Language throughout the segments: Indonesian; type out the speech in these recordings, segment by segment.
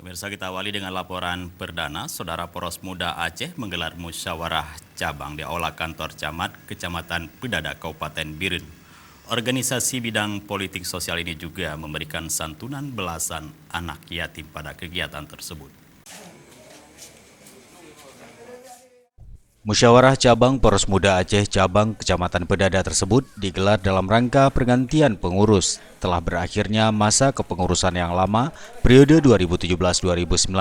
Pemirsa, kita awali dengan laporan perdana. Saudara Poros Muda Aceh menggelar musyawarah cabang di Aula Kantor Camat Kecamatan Pedada Kabupaten Biren. Organisasi bidang politik sosial ini juga memberikan santunan belasan anak yatim pada kegiatan tersebut. Musyawarah Cabang Poros Muda Aceh Cabang Kecamatan Pedada tersebut digelar dalam rangka pergantian pengurus telah berakhirnya masa kepengurusan yang lama periode 2017-2019.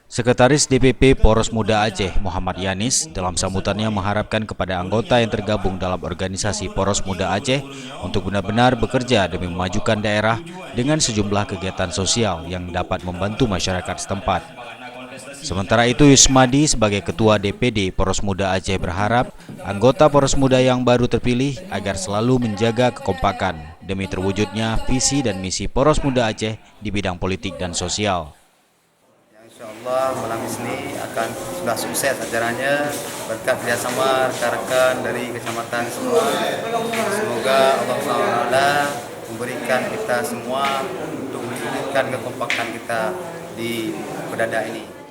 Sekretaris DPP Poros Muda Aceh Muhammad Yanis dalam sambutannya mengharapkan kepada anggota yang tergabung dalam organisasi Poros Muda Aceh untuk benar-benar bekerja demi memajukan daerah dengan sejumlah kegiatan sosial yang dapat membantu masyarakat setempat. Sementara itu, Yusmadi sebagai Ketua DPD Poros Muda Aceh berharap anggota Poros Muda yang baru terpilih agar selalu menjaga kekompakan demi terwujudnya visi dan misi Poros Muda Aceh di bidang politik dan sosial. Insya Allah malam ini akan sudah sukses acaranya berkat kerjasama rekan-rekan dari kecamatan semua. Semoga Allah SWT memberikan kita semua untuk mewujudkan kekompakan kita di Pedada ini.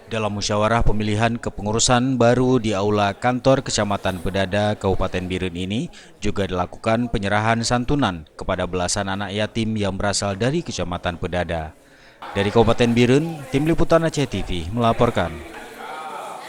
Dalam musyawarah pemilihan kepengurusan baru di Aula Kantor Kecamatan Pedada Kabupaten Biren ini juga dilakukan penyerahan santunan kepada belasan anak yatim yang berasal dari Kecamatan Pedada. Dari Kabupaten Biren, Tim Liputan Aceh TV melaporkan.